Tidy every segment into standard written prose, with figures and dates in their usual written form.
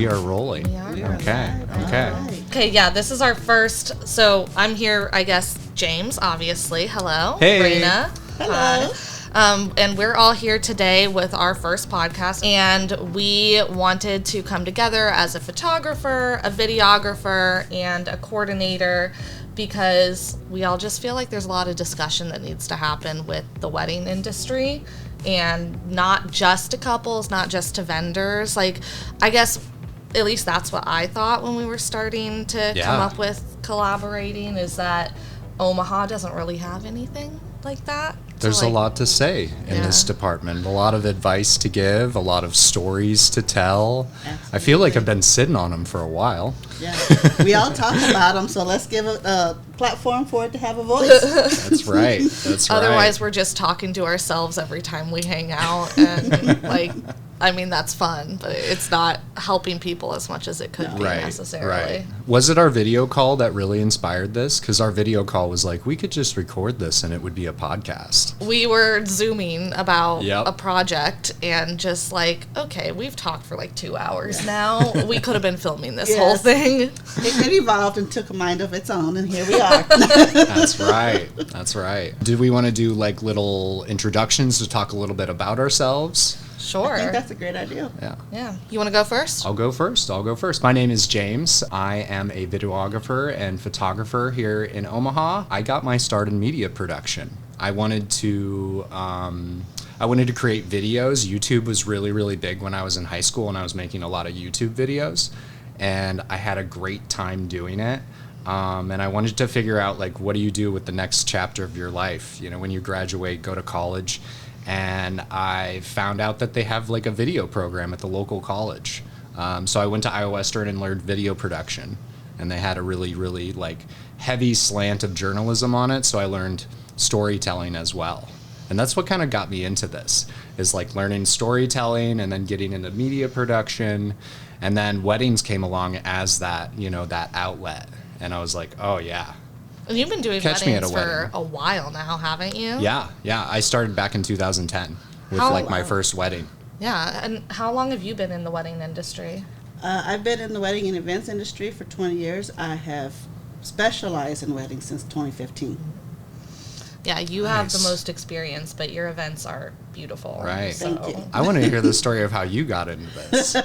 We are rolling. We are. Okay. Right. Okay. Right. Okay, yeah, this is our first. So I'm here, I guess, James, obviously. Hello. Hey. Raina. Hello. And we're all here today with our first podcast, and we wanted to come together as a photographer, a videographer, and a coordinator because we all just feel like there's a lot of discussion that needs to happen with the wedding industry, and not just to couples, not just to vendors. Like, I guess at least that's what I thought when we were starting to come up with collaborating, is that Omaha doesn't really have anything like that. There's a lot to say in this department. A lot of advice to give, a lot of stories to tell. Absolutely. I feel like I've been sitting on them for a while. Yeah, we all talk about them, so let's give a platform for it to have a voice. That's right. That's right. Otherwise, we're just talking to ourselves every time we hang out, and I mean, that's fun, but it's not helping people as much as it could be necessarily. Right. Was it our video call that really inspired this? Because our video call was like, we could just record this and it would be a podcast. We were Zooming about a project and just like, okay, we've talked for like 2 hours now. We could have been filming this whole thing. It evolved and took a mind of its own, and here we are. That's right. That's right. Did we want to do like little introductions to talk a little bit about ourselves? Sure. I think that's a great idea. Yeah. You want to go first? I'll go first. My name is James. I am a videographer and photographer here in Omaha. I got my start in media production. I wanted to create videos. YouTube was really, really big when I was in high school, and I was making a lot of YouTube videos, and I had a great time doing it. And I wanted to figure out, like, what do you do with the next chapter of your life? You know, when you graduate, go to college. And I found out that they have like a video program at the local college. So I went to Iowa Western and learned video production, and they had a really, really like heavy slant of journalism on it. So I learned storytelling as well. And that's what kind of got me into this, is like learning storytelling and then getting into media production. And then weddings came along as that, you know, that outlet. And I was like, oh yeah. And you've been doing weddings for a while now, haven't you? Yeah. I started back in 2010 with my first wedding. Yeah, and how long have you been in the wedding industry? I've been in the wedding and events industry for 20 years. I have specialized in weddings since 2015. Yeah, you have the most experience, but your events are beautiful. Right. So. Thank you. I want to hear the story of how you got into this.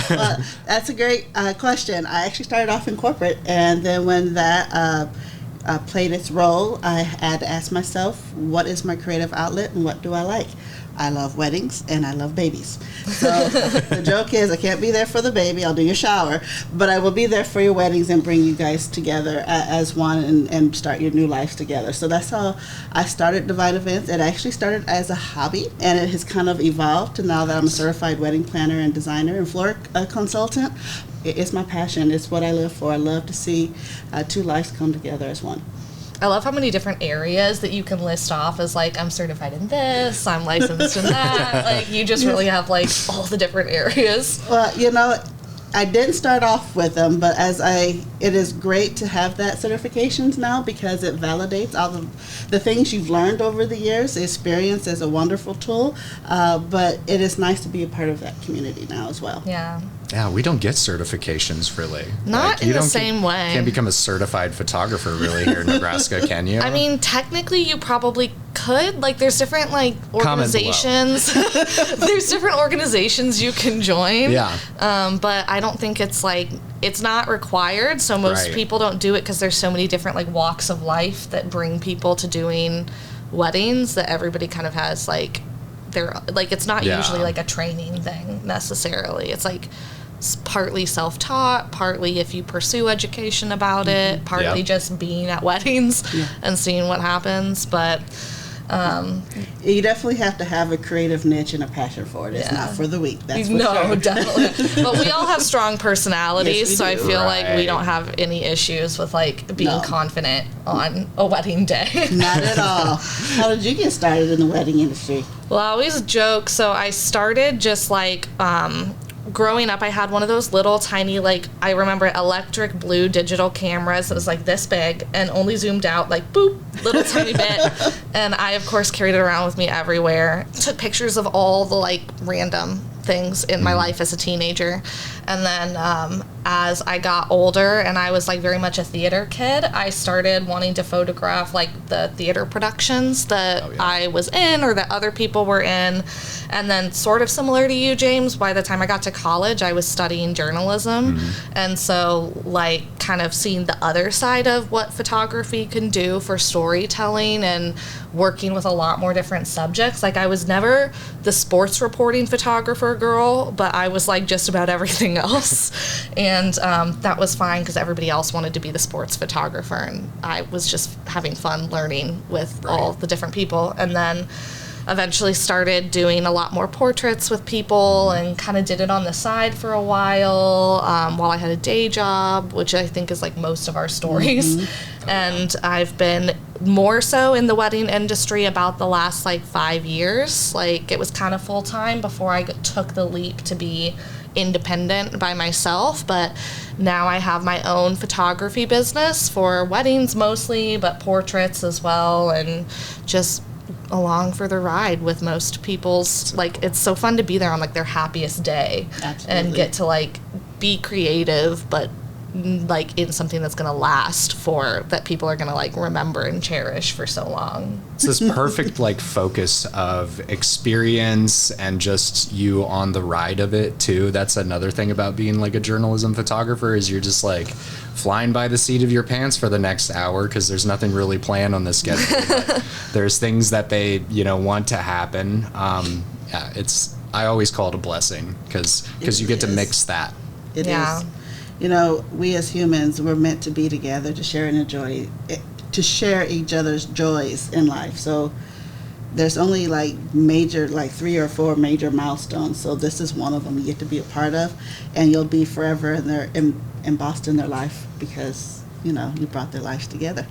Well, that's a great question. I actually started off in corporate, and then when that played its role, I had to ask myself, what is my creative outlet and what do I like? I love weddings and I love babies. So the joke is I can't be there for the baby, I'll do your shower, but I will be there for your weddings and bring you guys together as one and start your new lives together. So that's how I started Divine Events. It actually started as a hobby, and it has kind of evolved to now that I'm a certified wedding planner and designer and floor consultant. It's my passion. It's what I live for. I love to see two lives come together as one. I love how many different areas that you can list off as like, I'm certified in this, I'm licensed in that. Like, you just really have like all the different areas. Well, you know, I didn't start off with them, but it is great to have that certifications now because it validates all the things you've learned over the years. The experience is a wonderful tool, but it is nice to be a part of that community now as well. Yeah. Yeah, we don't get certifications really. Not in the same way. Can't become a certified photographer really here in Nebraska, can you? I mean, technically you probably could. Like, there's different like organizations. There's different organizations you can join. Yeah. But I don't think it's not required. So most people don't do it because there's so many different like walks of life that bring people to doing weddings that everybody kind of has like it's not usually like a training thing necessarily. It's like partly self-taught, partly if you pursue education about it, partly just being at weddings and seeing what happens. But you definitely have to have a creative niche and a passion for it. It's not for the weak. That's for sure. Definitely. But we all have strong personalities, Yes, so we I do. feel like we don't have any issues with like being confident on a wedding day. Not at all. How did you get started in the wedding industry? Well, I always joke. So I started just like growing up, I had one of those little tiny, like, I remember electric blue digital cameras that was like this big and only zoomed out like boop, little tiny bit. And I, of course, carried it around with me everywhere. Took pictures of all the like random things in my life as a teenager. And then as I got older and I was like very much a theater kid, I started wanting to photograph like the theater productions that I was in or that other people were in. And then sort of similar to you, James, by the time I got to college, I was studying journalism. And so like kind of seeing the other side of what photography can do for storytelling and working with a lot more different subjects. Like I was never the sports reporting photographer girl, but I was like just about everything else. And that was fine because everybody else wanted to be the sports photographer. And I was just having fun learning with all the different people. And then eventually started doing a lot more portraits with people and kind of did it on the side for a while I had a day job, which I think is like most of our stories. And I've been more so in the wedding industry about the last like 5 years. Like it was kind of full time before I took the leap to be independent by myself, but now I have my own photography business for weddings mostly, but portraits as well, and just along for the ride with most people's, like, it's so fun to be there on like their happiest day. Absolutely. And get to like be creative, but like in something that's going to last for that people are going to like remember and cherish for so long. It's this perfect like focus of experience and just you on the ride of it too. That's another thing about being like a journalism photographer is you're just like flying by the seat of your pants for the next hour because there's nothing really planned on the schedule. But there's things that they want to happen. I always call it a blessing because you get to mix that. It is. We as humans, we're meant to be together to share and enjoy, to share each other's joys in life. So there's only like 3 or 4 major milestones. So this is one of them you get to be a part of, and you'll be forever embossed in their life because you brought their lives together.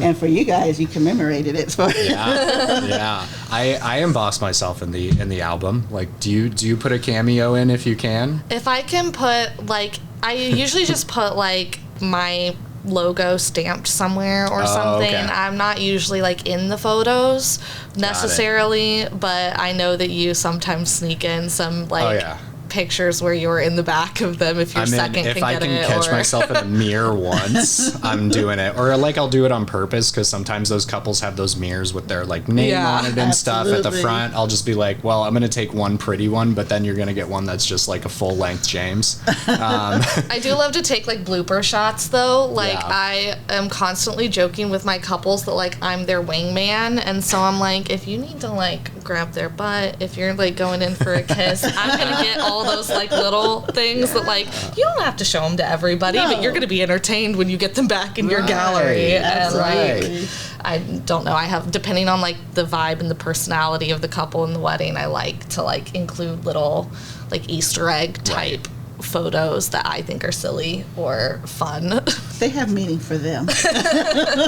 And for you guys, you commemorated it. Yeah. I emboss myself in the album. Like, do you put a cameo in if you can? If I can put like, I usually just put like my logo stamped somewhere or something. Okay. I'm not usually like in the photos necessarily, but I know that you sometimes sneak in some like pictures where you're in the back of them if your second can get it. If I can catch myself in a mirror once, I'm doing it. Or like I'll do it on purpose because sometimes those couples have those mirrors with their like name on it and stuff at the front. I'll just be like, well, I'm going to take one pretty one, but then you're going to get one that's just like a full length James. I do love to take like blooper shots though. Like I am constantly joking with my couples that like I'm their wingman, and so I'm like, if you need to like grab their butt, if you're like going in for a kiss, I'm going to get all those like little things that like you don't have to show them to everybody, but you're going to be entertained when you get them back in your gallery. And like I don't know, I have, depending on like the vibe and the personality of the couple in the wedding, I like to like include little like Easter egg type photos that I think are silly or fun. They have meaning for them.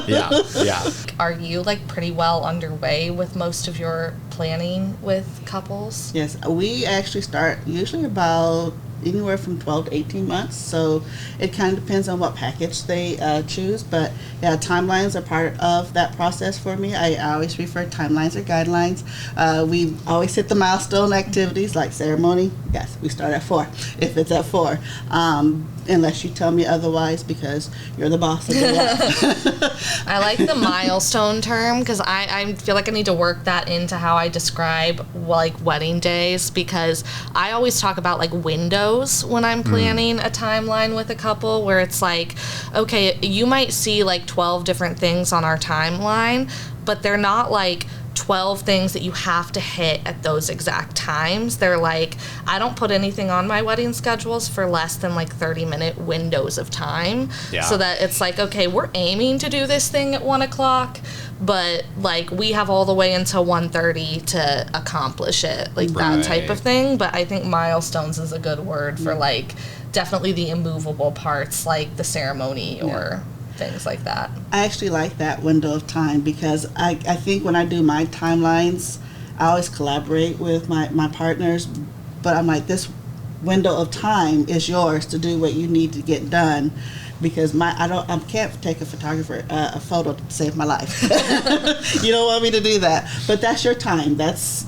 Yeah. Are you like pretty well underway with most of your planning with couples? Yes, we actually start usually about anywhere from 12 to 18 months, so it kind of depends on what package they choose, but timelines are part of that process for me. I always refer timelines or guidelines. We always hit the milestone activities like ceremony. Yes, we start at 4 if it's at 4, unless you tell me otherwise because you're the boss of the life. I like the milestone term because I feel like I need to work that into how I describe like wedding days, because I always talk about like windows when I'm planning a timeline with a couple, where it's like, okay, you might see like 12 different things on our timeline, but they're not like 12 things that you have to hit at those exact times. They're like, I don't put anything on my wedding schedules for less than like 30-minute windows of time. So that it's like, okay, we're aiming to do this thing at 1 o'clock, but like we have all the way until 1:30 to accomplish it, like that type of thing. But I think milestones is a good word for like definitely the immovable parts, like the ceremony or things like that. I actually like that window of time because I think when I do my timelines, I always collaborate with my partners, but I'm like, this window of time is yours to do what you need to get done. because I can't take a photo to save my life. You don't want me to do that, but that's your time.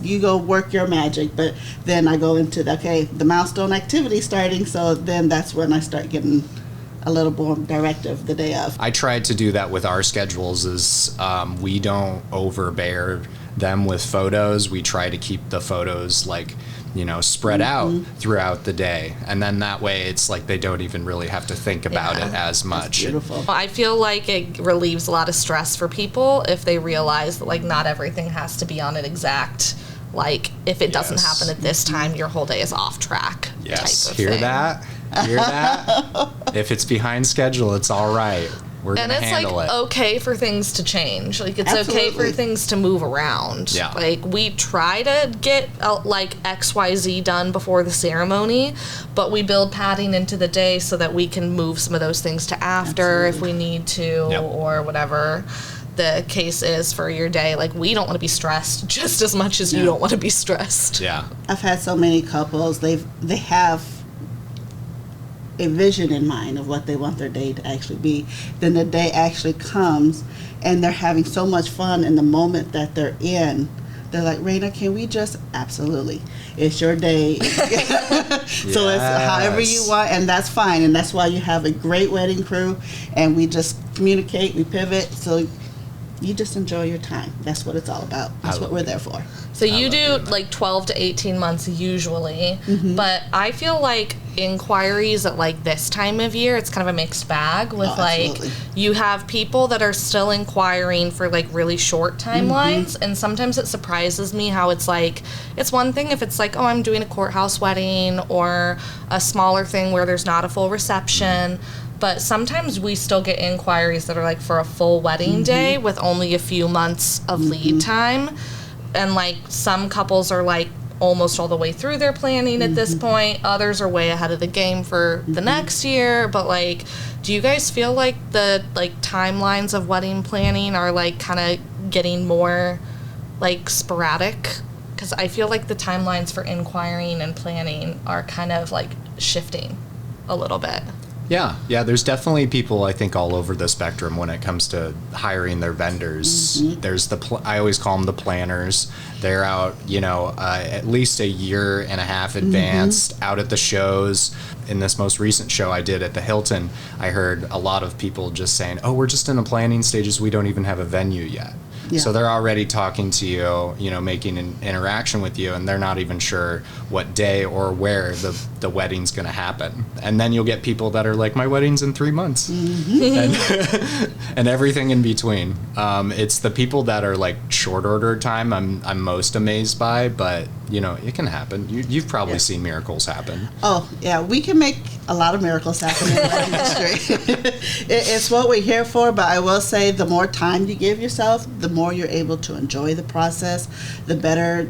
You go work your magic. But then I go into the milestone activity starting. So then that's when I start getting a little more directive the day of. I tried to do that with our schedules. We don't overbear them with photos. We try to keep the photos spread out throughout the day, and then that way it's like they don't even really have to think about it as much. That's beautiful. I feel like it relieves a lot of stress for people if they realize that not everything has to be on an exact, if it doesn't happen at this time, your whole day is off track. Yes, type of hear thing. that? Hear that? If it's behind schedule, it's all right. We're And gonna it's handle it. okay for things to change. It's okay Absolutely. for things to move around. Yeah. We try to get XYZ done before the ceremony, but we build padding into the day so that we can move some of those things to after if we need to, Yep. or whatever the case is for your day. We don't want to be stressed just as much as you don't want to be stressed. Yeah. I've had so many couples, they have a vision in mind of what they want their day to actually be. Then the day actually comes and they're having so much fun in the moment that they're in. They're like, Raina, can we just, absolutely. It's your day. So it's however you want, and that's fine. And that's why you have a great wedding crew, and we just communicate, we pivot, so you just enjoy your time. That's what it's all about. That's what we're there for. So you do 12 to 18 months usually, but I feel like inquiries at this time of year, it's kind of a mixed bag with absolutely. You have people that are still inquiring for really short timelines, and sometimes it surprises me how it's it's one thing if it's oh, I'm doing a courthouse wedding or a smaller thing where there's not a full reception. But sometimes we still get inquiries that are for a full wedding day with only a few months of lead time. And some couples are almost all the way through their planning at this point. Others are way ahead of the game for the next year. But do you guys feel the timelines of wedding planning are kind of getting more sporadic? Because I feel the timelines for inquiring and planning are kind of shifting a little bit. Yeah, there's definitely people, I think, all over the spectrum when it comes to hiring their vendors. There's I always call them the planners. They're out, at least a year and a half advanced, out at the shows. In this most recent show I did at the Hilton, I heard a lot of people just saying, oh, we're just in the planning stages, we don't even have a venue yet. Yeah. So they're already talking to you, making an interaction with you, and they're not even sure what day or where the wedding's going to happen. And then you'll get people that are like, my wedding's in 3 months, and everything in between. It's the people that are short order time I'm most amazed by, but it can happen. You've probably seen miracles happen. Oh, yeah, we can make a lot of miracles happen in the wedding industry. It's what we're here for, but I will say the more time you give yourself, the more you're able to enjoy the process, the better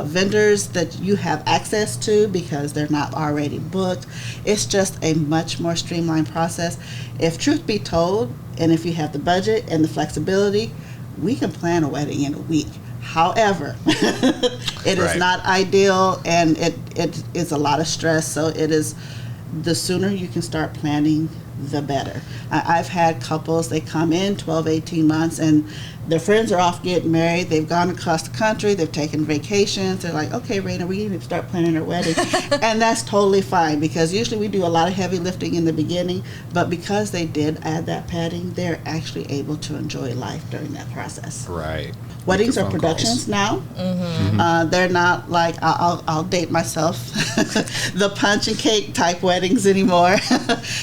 vendors that you have access to because they're not already booked. It's just a much more streamlined process. If truth be told, and if you have the budget and the flexibility, we can plan a wedding in a week. However, it is not ideal, and it is a lot of stress. So it is, the sooner you can start planning, the better. I've had couples, they come in 12, 18 months, and their friends are off getting married. They've gone across the country. They've taken vacations. They're like, okay, Raina, we need to start planning our wedding. And that's totally fine, because usually we do a lot of heavy lifting in the beginning, but because they did add that padding, they're actually able to enjoy life during that process. Right. Weddings Make are your phone productions calls. now. They're not I'll date myself, the punch and cake type weddings anymore.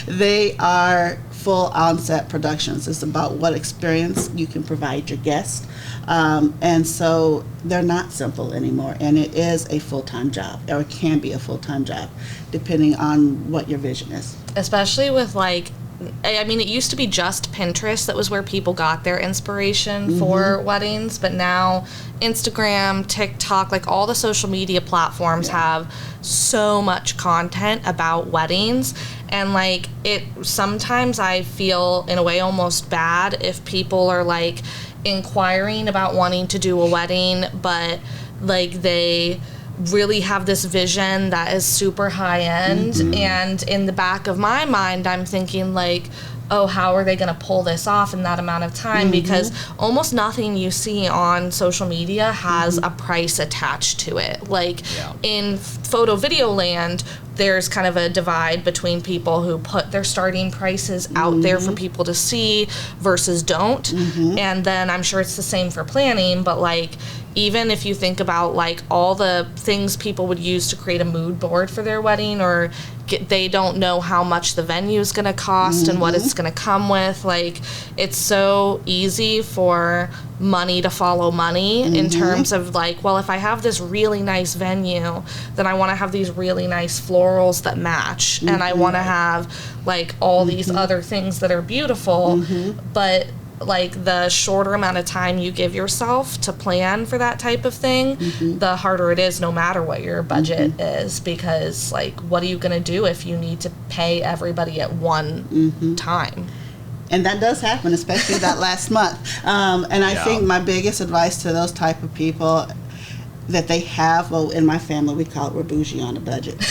They are full on-set productions. It's about what experience you can provide your guests. And so they're not simple anymore. And it is a full-time job, or it can be a full-time job, depending on what your vision is. Especially with it used to be just Pinterest that was where people got their inspiration for weddings, but now Instagram, TikTok, all the social media platforms have so much content about weddings, and sometimes I feel in a way almost bad if people are inquiring about wanting to do a wedding, but they really have this vision that is super high end, and in the back of my mind I'm thinking oh, how are they going to pull this off in that amount of time? Because almost nothing you see on social media has a price attached to it. Like in photo video land, there's kind of a divide between people who put their starting prices out there for people to see versus don't. And then I'm sure it's the same for planning, but like, even if you think about like all the things people would use to create a mood board for their wedding, or they don't know how much the venue is going to cost and what it's going to come with. Like, it's so easy for money to follow money in terms of like, well, if I have this really nice venue, then I want to have these really nice florals that match, and I want to have like all these other things that are beautiful, but like the shorter amount of time you give yourself to plan for that type of thing, the harder it is, no matter what your budget is, because like, what are you going to do if you need to pay everybody at one time? And that does happen, especially that last month. And I think my biggest advice to those type of people that they have, well, in my family we call it we're bougie on a budget.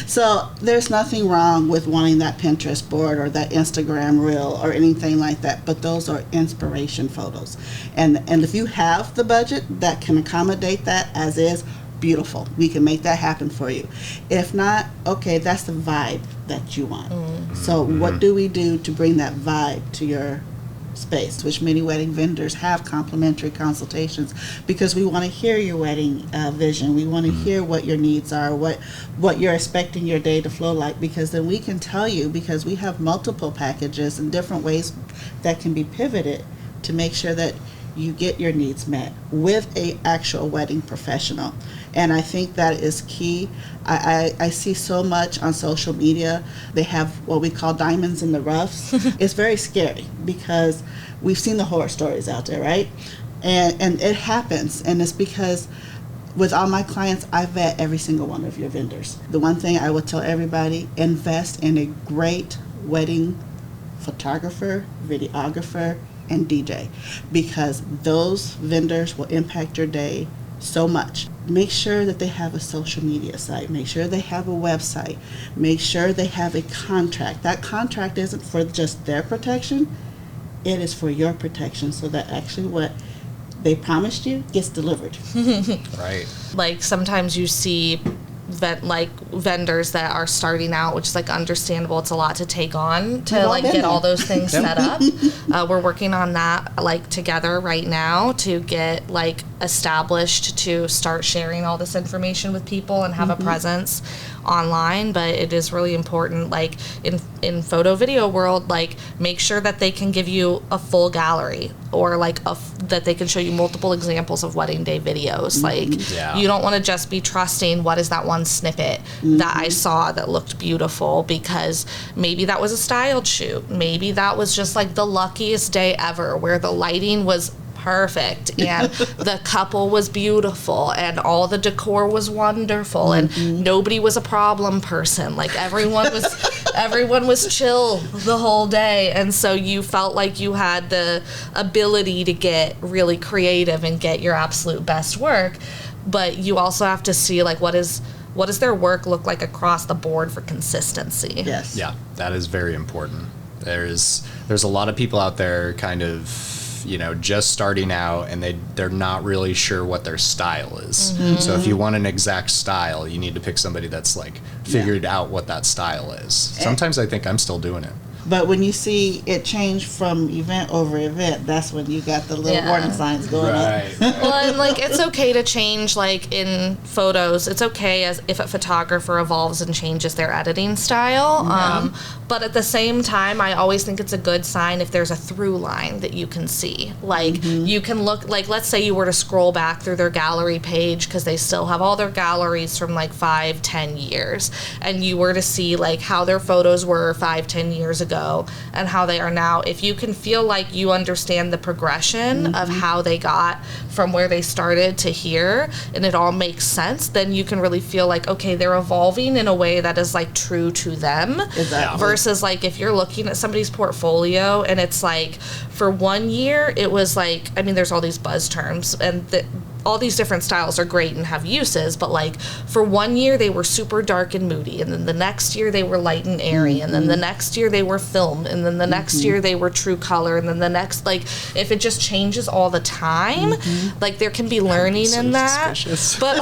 So there's nothing wrong with wanting that Pinterest board or that Instagram reel or anything like that, but those are inspiration photos. And if you have the budget that can accommodate that as is, beautiful. We can make that happen for you. If not, okay, that's the vibe that you want. So what do we do to bring that vibe to your space, which many wedding vendors have complimentary consultations, because we want to hear your wedding vision. We want to hear what your needs are, what you're expecting your day to flow like, because then we can tell you, because we have multiple packages and different ways that can be pivoted to make sure that you get your needs met with a actual wedding professional. And I think that is key. I see so much on social media. They have what we call diamonds in the roughs. It's very scary because we've seen the horror stories out there, right? And it happens. And it's because with all my clients, I vet every single one of your vendors. The one thing I would tell everybody, invest in a great wedding photographer, videographer, and DJ, because those vendors will impact your day so much. Make sure that they have a social media site. Make sure they have a website. Make sure they have a contract. That contract isn't for just their protection. It is for your protection, so that actually what they promised you gets delivered. Right. Like sometimes you see vendors that are starting out, which is like understandable. It's a lot to take on to like get all those things set up. We're working on that like together right now to get like established to start sharing all this information with people and have a presence online. But it is really important, like in photo video world, like make sure that they can give you a full gallery, or like that they can show you multiple examples of wedding day videos. Like you don't want to just be trusting what is that one snippet that I saw that looked beautiful, because maybe that was a styled shoot, maybe that was just like the luckiest day ever where the lighting was perfect and the couple was beautiful and all the decor was wonderful and nobody was a problem person. Like everyone was chill the whole day, and so you felt like you had the ability to get really creative and get your absolute best work. But you also have to see like what does their work look like across the board for consistency. Yes. Yeah, that is very important. There's a lot of people out there kind of, you know, just starting out, and they're not really sure what their style is. So if you want an exact style, you need to pick somebody that's like figured out what that style is. Sometimes I think I'm still doing it. But when you see it change from event over event, that's when you got the little warning signs going up. Well, and like it's okay to change, like in photos, it's okay as if a photographer evolves and changes their editing style. But at the same time, I always think it's a good sign if there's a through line that you can see. Like you can look, like let's say you were to scroll back through their gallery page, because they still have all their galleries from like 5-10 years, and you were to see like how their photos were 5-10 years ago and how they are now. If you can feel like you understand the progression of how they got from where they started to here, and it all makes sense, then you can really feel like, okay, they're evolving in a way that is like true to them. Exactly. Versus like if you're looking at somebody's portfolio and it's like for 1 year it was like, I mean, there's all these buzz terms, and all these different styles are great and have uses, but like for 1 year they were super dark and moody, and then the next year they were light and airy, and then the next year they were film, and then the next year they were true color, and then the next, like, if it just changes all the time, like there can be learning in that, but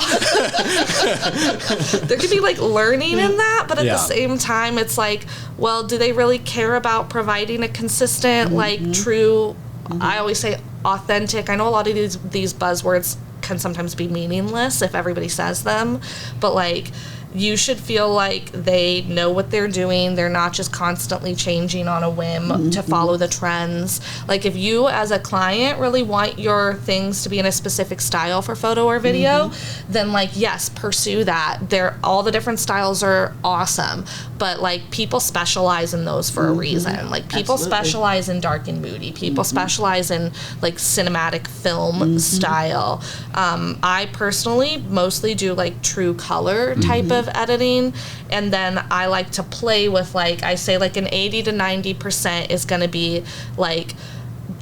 there can be like learning in that, but at the same time it's like, well, do they really care about providing a consistent, like, true, I always say authentic, I know a lot of these buzzwords can sometimes be meaningless if everybody says them, but like you should feel like they know what they're doing. They're not just constantly changing on a whim to follow the trends. Like if you as a client really want your things to be in a specific style for photo or video, then like, yes, pursue that. All the different styles are awesome, but like people specialize in those for a reason. Like people specialize in dark and moody. People specialize in like cinematic film style. I personally mostly do like true color type of editing, and then I like to play with, like, I say like an 80 to 90% is going to be like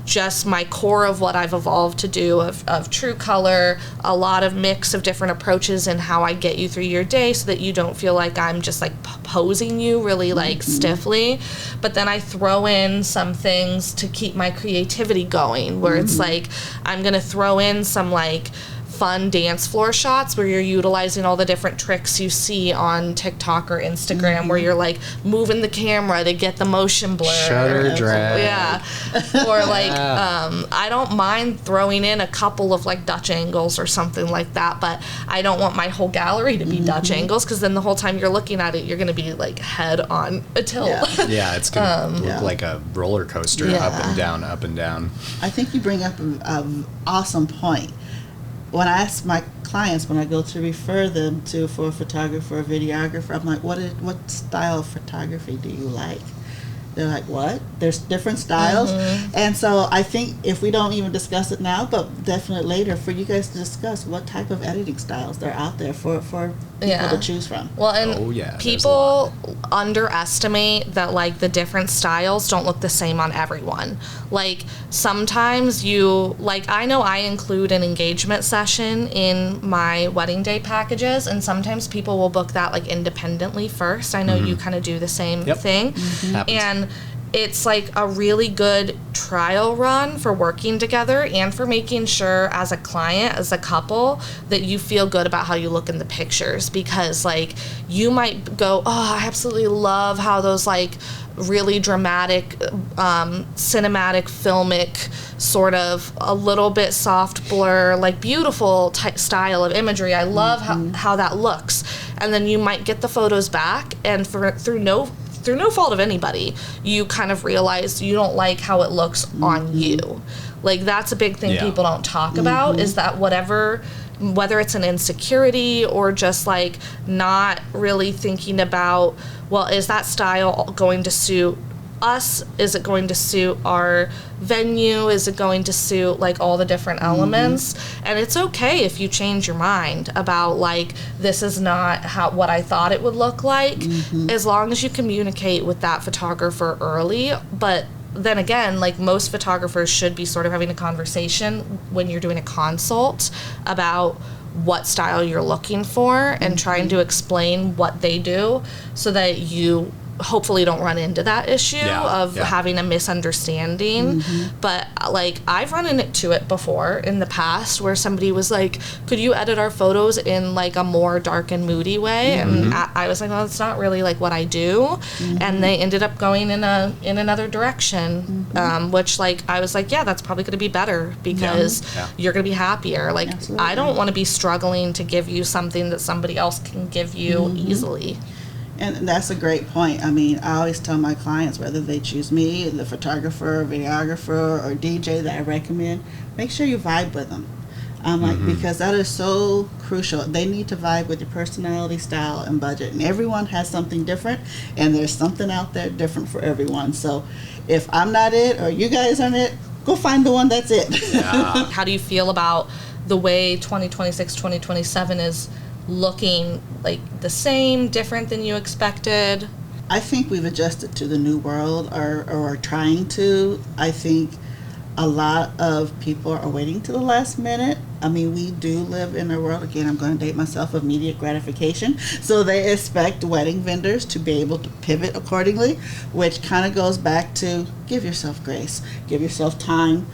just my core of what I've evolved to do of true color, a lot of mix of different approaches and how I get you through your day so that you don't feel like I'm just like posing you really like stiffly. But then I throw in some things to keep my creativity going, where it's like I'm going to throw in some like fun dance floor shots where you're utilizing all the different tricks you see on TikTok or Instagram, where you're like moving the camera to get the motion blur. Shutter drag. Yeah. Or like, I don't mind throwing in a couple of like Dutch angles or something like that, but I don't want my whole gallery to be Dutch angles, because then the whole time you're looking at it, you're going to be like head on a tilt. Yeah, it's going to look like a roller coaster, up and down, up and down. I think you bring up an awesome point. When I ask my clients, when I go to refer them for a photographer or videographer, I'm like, what style of photography do you like? They're like, what? There's different styles? And so I think if we don't even discuss it now, but definitely later, for you guys to discuss what type of editing styles they're out there for people to choose from. Well, and people underestimate that like the different styles don't look the same on everyone. Like sometimes I know I include an engagement session in my wedding day packages, and sometimes people will book that like independently first. I know you kind of do the same thing. And it's like a really good trial run for working together and for making sure as a client, as a couple, that you feel good about how you look in the pictures, because like you might go, oh, I absolutely love how those like really dramatic, cinematic, filmic, sort of a little bit soft blur, like beautiful style of imagery. I love how that looks. And then you might get the photos back, and through no fault of anybody, you kind of realize you don't like how it looks on you. Like that's a big thing people don't talk about, is that whether it's an insecurity or just like not really thinking about, well, is that style going to suit us? Is it going to suit our venue? Is it going to suit like all the different elements? And it's okay if you change your mind about like, this is not what I thought it would look like, as long as you communicate with that photographer early. But then again, like most photographers should be sort of having a conversation when you're doing a consult about what style you're looking for, and trying to explain what they do so that you hopefully don't run into that issue of having a misunderstanding. But like I've run into it before in the past where somebody was like, could you edit our photos in like a more dark and moody way? And I was like, well, it's not really like what I do. And they ended up going in another direction, which like I was like, yeah, that's probably going to be better, because you're going to be happier. Like I don't want to be struggling to give you something that somebody else can give you easily. And that's a great point. I mean, I always tell my clients, whether they choose me, the photographer, videographer, or DJ that I recommend, make sure you vibe with them. Like, because that is so crucial. They need to vibe with your personality, style, and budget. And everyone has something different, and there's something out there different for everyone. So if I'm not it, or you guys aren't it, go find the one that's it. How do you feel about the way 2026, 2027 is looking? Like the same, different than you expected? I think we've adjusted to the new world, or trying to. I think a lot of people are waiting to the last minute. I mean, we do live in a world, again, I'm going to date myself, of immediate gratification. So they expect wedding vendors to be able to pivot accordingly, which kind of goes back to give yourself grace, give yourself time,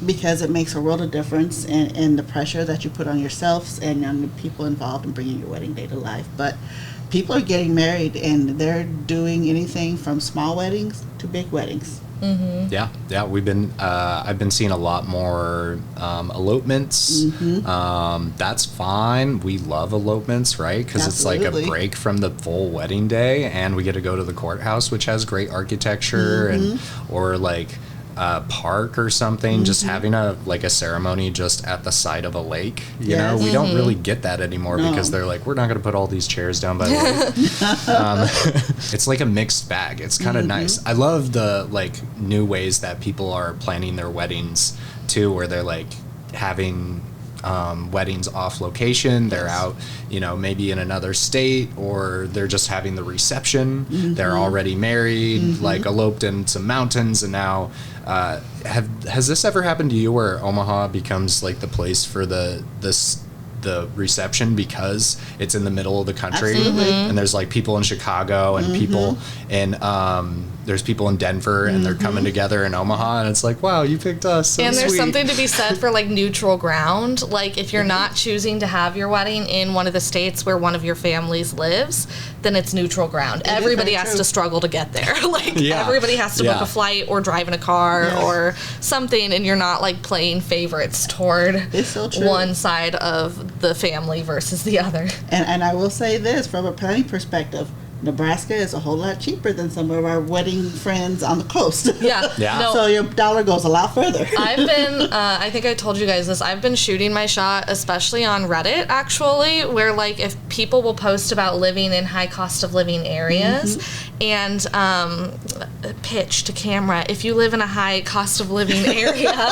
because it makes a world of difference in the pressure that you put on yourselves and on the people involved in bringing your wedding day to life. But people are getting married, and they're doing anything from small weddings to big weddings. Mm-hmm. Yeah. I've been seeing a lot more elopements. Mm-hmm. That's fine. We love elopements, right? Because it's like a break from the full wedding day, and we get to go to the courthouse, which has great architecture, and or like a park or something. Just having a ceremony just at the side of a lake. You know, we don't really get that anymore because they're like, we're not going to put all these chairs down by the lake. It's like a mixed bag. It's kind of nice. I love the new ways that people are planning their weddings too, where they're like having weddings off location. They're out, maybe in another state, or they're just having the reception. They're already married, eloped in some mountains, and now has this ever happened to you where Omaha becomes the place for the reception because it's in the middle of the country? And there's people in Chicago and people in there's people in Denver, and they're coming together in Omaha, and it's like, wow, you picked us. So and there's sweet. something to be said for neutral ground. If you're not choosing to have your wedding in one of the states where one of your families lives, then it's neutral ground. Everybody has to struggle to get there. Everybody has to book a flight or drive in a car or something, and you're not playing favorites toward one side of the family versus the other. And I will say this, from a planning perspective, Nebraska is a whole lot cheaper than some of our wedding friends on the coast. Yeah. No. So your dollar goes a lot further. I've been, I think I told you guys this, I've been shooting my shot, especially on Reddit, actually, where if people will post about living in high cost of living areas and pitch to camera, if you live in a high cost of living area,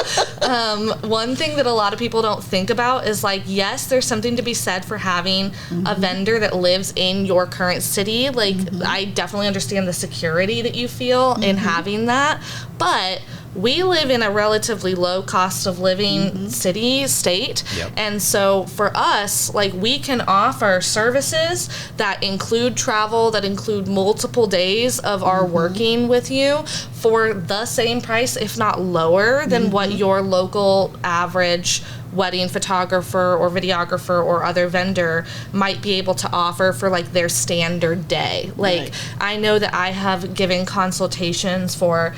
one thing that a lot of people don't think about is yes, there's something to be said for having a vendor that lives in your current city. I definitely understand the security that you feel in having that, but we live in a relatively low cost of living state. And so for us, we can offer services that include travel, that include multiple days of our working with you for the same price, if not lower than what your local average wedding photographer or videographer or other vendor might be able to offer for their standard day. I know that I have given consultations for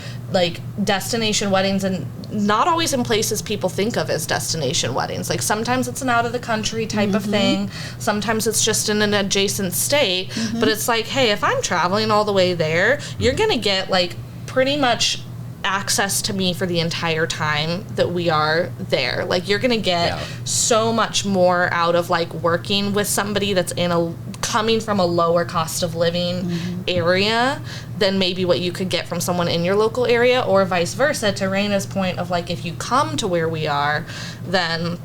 destination weddings, and not always in places people think of as destination weddings. Sometimes it's an out of the country type of thing. Sometimes it's just in an adjacent state. But it's hey, if I'm traveling all the way there, you're gonna get pretty much access to me for the entire time that we are there. You're gonna get so much more out of working with somebody that's coming from a lower cost of living area than maybe what you could get from someone in your local area, or vice versa, to Raina's point of if you come to where we are, then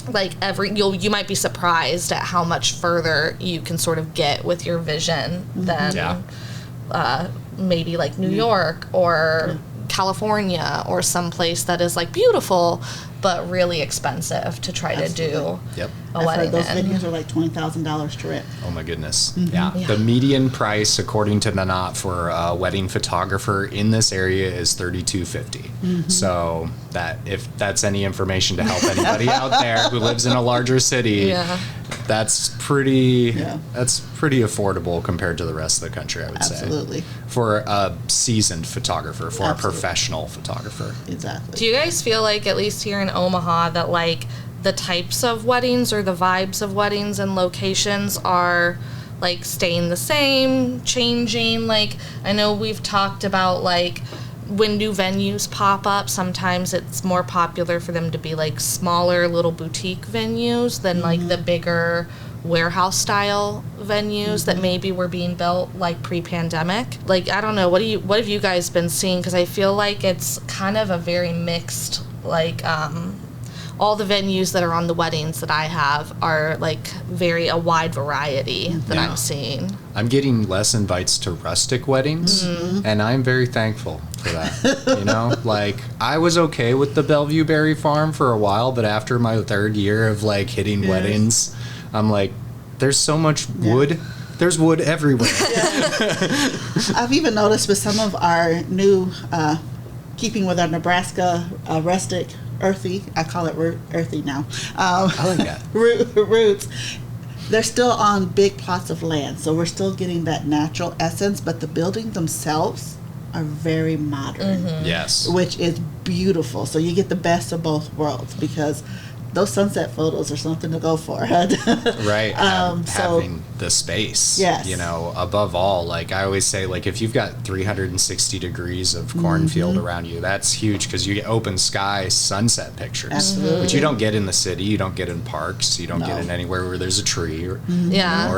you might be surprised at how much further you can sort of get with your vision than maybe New York or California or someplace that is beautiful but really expensive to try to do a wedding. Those venues are $20,000 to rent. Oh my goodness. The median price according to Nanat for a wedding photographer in this area is $32.50. So that, if that's any information to help anybody out there who lives in a larger city, that's pretty affordable compared to the rest of the country, I would say. For a seasoned photographer, for a professional photographer. Exactly. Do you guys feel at least here in Omaha, that the types of weddings or the vibes of weddings and locations are staying the same, changing? I know we've talked about when new venues pop up, sometimes it's more popular for them to be smaller little boutique venues than the bigger warehouse style venues that maybe were being built pre-pandemic. I don't know, what have you guys been seeing? Because I feel it's kind of a very mixed all the venues that are on the weddings that I have are like a wide variety that I'm seeing. I'm getting less invites to rustic weddings, and I'm very thankful for that. You know, like I was okay with the Bellevue Berry Farm for a while, but after my third year of like hitting weddings, I'm like, there's so much wood. There's wood everywhere. I've even noticed with some of our new, keeping with our Nebraska rustic, earthy, I call it earthy now. I like that. Roots. They're still on big plots of land, so we're still getting that natural essence, but the buildings themselves are very modern. Yes. Which is beautiful. So you get the best of both worlds, because those sunset photos are something to go for. Right. So having the space. Yes. You know, above all, like I always say, like if you've got 360 degrees of cornfield around you, that's huge, because you get open sky sunset pictures. Absolutely. Which you don't get in the city, you don't get in parks, you don't get in anywhere where there's a tree or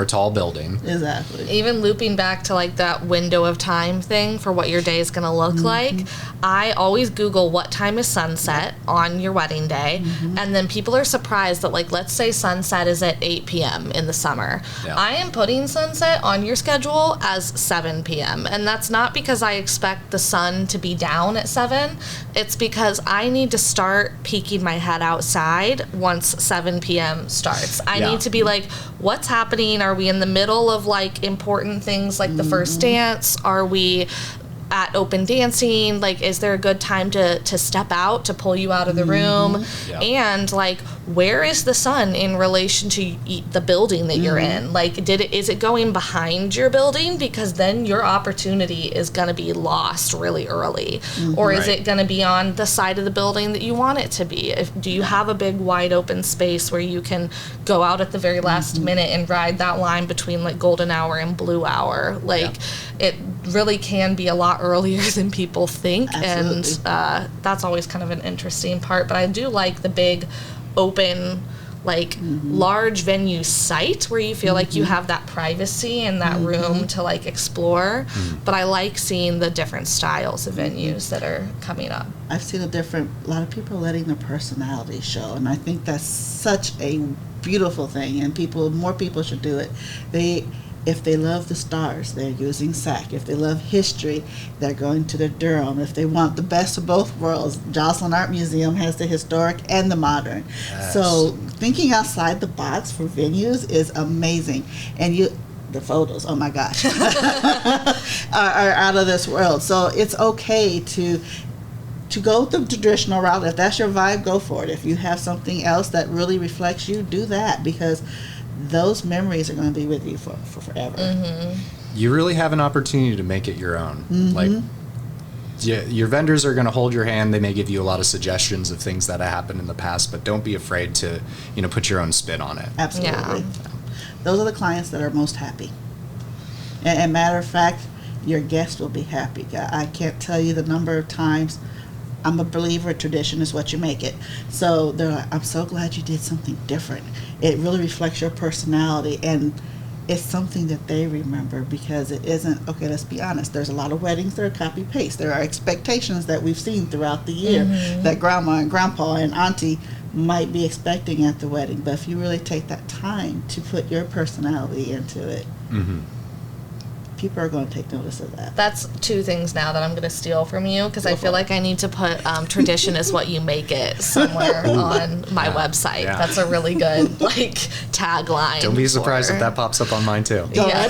a tall building. Exactly. Even looping back to like that window of time thing for what your day is going to look like, I always Google what time is sunset on your wedding day, and then people are surprised that, like, let's say sunset is at 8 p.m. in the summer. Yeah. I am putting sunset on your schedule as 7 p.m. And that's not because I expect the sun to be down at 7. It's because I need to start peeking my head outside once 7 p.m. starts. I need to be like, what's happening? Are we in the middle of, like, important things like the first dance? Are we at open dancing? Like, is there a good time to step out, to pull you out of the room? And like, where is the sun in relation to the building that you're in? Like, is it going behind your building? Because then your opportunity is going to be lost really early. Or is it going to be on the side of the building that you want it to be? Do you have a big wide open space where you can go out at the very last minute and ride that line between like golden hour and blue hour? Like, it really can be a lot earlier than people think. Absolutely. And that's always kind of an interesting part. But I do like the big open, like large venue site where you feel like you have that privacy and that room to like explore. But I like seeing the different styles of venues that are coming up. I've seen a lot of people letting their personality show, and I think that's such a beautiful thing, and more people should do it. If they love the stars, they're using SAC. If they love history, they're going to the Durham. If they want the best of both worlds, Joslyn Art Museum has the historic and the modern. Yes. So thinking outside the box for venues is amazing. And the photos, oh my gosh, are out of this world. So it's okay to go the traditional route. If that's your vibe, go for it. If you have something else that really reflects you, do that, because those memories are going to be with you for forever. You really have an opportunity to make it your own. Like, your vendors are going to hold your hand. They may give you a lot of suggestions of things that have happened in the past, but don't be afraid to, put your own spin on it. Absolutely. Those are the clients that are most happy. And matter of fact, your guests will be happy. I can't tell you the number of times. I'm a believer tradition is what you make it. So they're like, I'm so glad you did something different. It really reflects your personality, and it's something that they remember, because it isn't, okay, let's be honest, there's a lot of weddings that are copy-paste. There are expectations that we've seen throughout the year that grandma and grandpa and auntie might be expecting at the wedding. But if you really take that time to put your personality into it, people are going to take notice of that. That's 2 things now that I'm going to steal from you, because I feel like I need to put tradition is what you make it somewhere on my website. Yeah. That's a really good like tagline. Don't be surprised if that pops up on mine too. Yeah.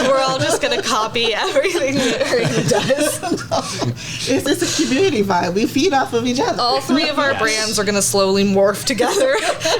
We're all just going to copy everything that Raina does. It's a community vibe. We feed off of each other. All 3 of our brands are going to slowly morph together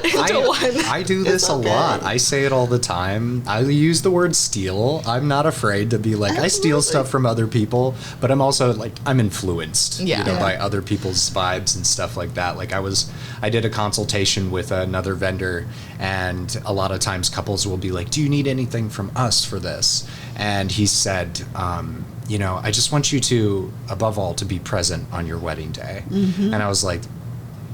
into one. I do this a lot. I say it all the time. I use the word steal. I'm not afraid to be like, I steal stuff from other people, but I'm also like, I'm influenced by other people's vibes and stuff like that. Like I did a consultation with another vendor, and a lot of times couples will be like, do you need anything from us for this? And he said, I just want you to, above all, to be present on your wedding day. And I was like,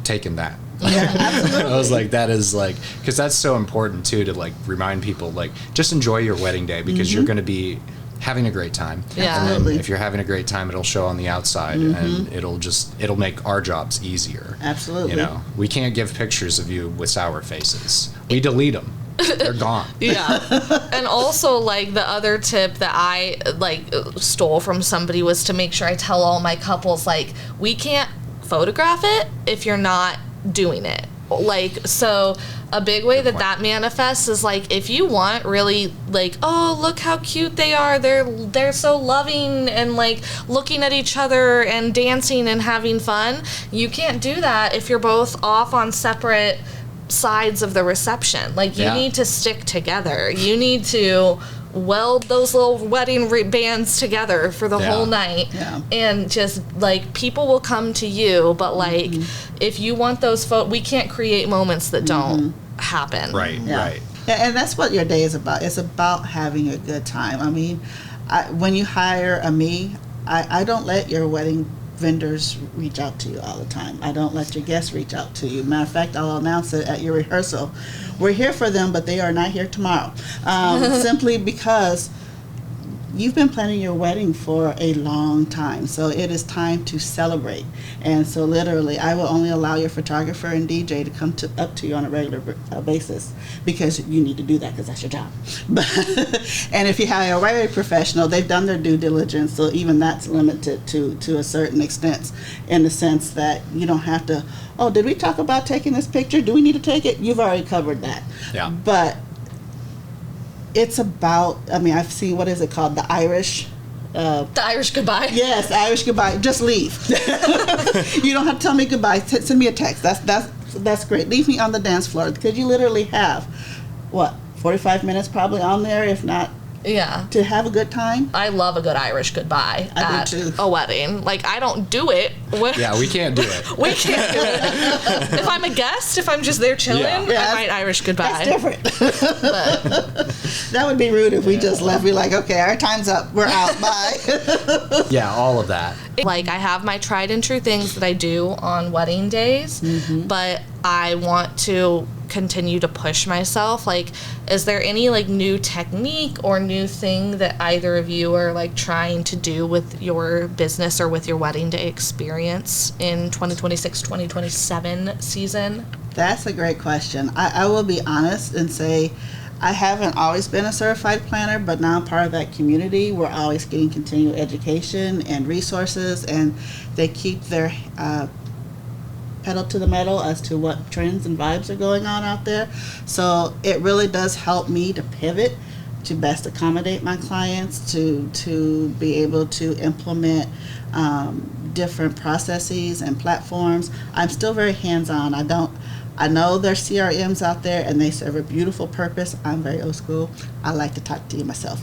taking that. I was like, that is like, because that's so important too, to like remind people, like, just enjoy your wedding day, because you're going to be having a great time. Yeah. And then Absolutely. if you're having a great time, it'll show on the outside, and it'll make our jobs easier. Absolutely. You know, we can't give pictures of you with sour faces. We delete them. They're gone. Yeah. And also, like, the other tip that I, like, stole from somebody was to make sure I tell all my couples, like, we can't photograph it if you're not doing it. Like, so a big way that manifests is, like, if you want really, like, oh, look how cute they are, they're so loving and, like, looking at each other and dancing and having fun, you can't do that if you're both off on separate sides of the reception. Like, you need to stick together. You need to weld those little wedding bands together for the whole night. Yeah. And just, like, people will come to you, but, like, if you want those we can't create moments that don't happen. Right, right. Yeah, and that's what your day is about. It's about having a good time. I mean, when you hire I don't let your wedding vendors reach out to you all the time. I don't let your guests reach out to you. Matter of fact, I'll announce it at your rehearsal. We're here for them, but they are not here tomorrow. Simply because you've been planning your wedding for a long time, so it is time to celebrate. And so literally, I will only allow your photographer and DJ to come up to you on a regular basis, because you need to do that, because that's your job. And if you have a wedding professional, they've done their due diligence, so even that's limited to a certain extent, in the sense that you don't have to, oh, did we talk about taking this picture? Do we need to take it? You've already covered that. Yeah. But it's about, I mean, I've seen, what is it called? The Irish. The Irish goodbye. Yes, Irish goodbye. Just leave. You don't have to tell me goodbye. Send me a text. That's great. Leave me on the dance floor, because you literally have, what, 45 minutes probably on there, if not, Yeah. to have a good time. I love a good Irish goodbye I at do too. a wedding. Like, I don't do it. Yeah, we can't do it. We can't do it. If I'm a guest, if I'm just there chilling, Yeah, I might Irish goodbye. That's different. But That would be rude if we just left. We're like, okay, our time's up. We're out. Bye. Yeah, all of that. like, I have my tried and true things that I do on wedding days, but I want to continue to push myself. Like, is there any, like, new technique or new thing that either of you are, like, trying to do with your business or with your wedding day experience in 2026-2027 season? That's a great question. I will be honest and say I haven't always been a certified planner, but now I'm part of that community. We're always getting continual education and resources, and they keep their pedal to the metal as to what trends and vibes are going on out there. So it really does help me to pivot to best accommodate my clients, to be able to implement different processes and platforms. I'm still very hands-on. I know there's CRMs out there and they serve a beautiful purpose. I'm very old school. I like to talk to you myself.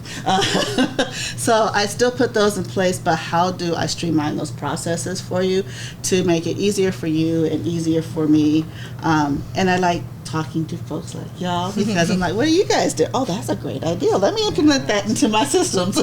So I still put those in place, but how do I streamline those processes for you to make it easier for you and easier for me? And I like talking to folks like y'all, because I'm like, what do you guys do? Oh, that's a great idea. Let me implement that into my systems.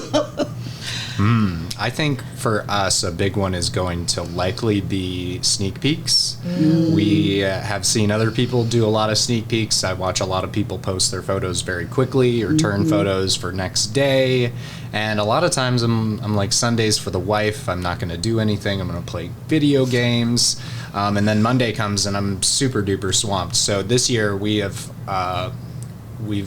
I think for us, a big one is going to likely be sneak peeks. We have seen other people do a lot of sneak peeks. I watch a lot of people post their photos very quickly or turn photos for next day. And a lot of times I'm like, Sundays for the wife, I'm not going to do anything. I'm going to play video games. And then Monday comes and I'm super duper swamped. So this year we've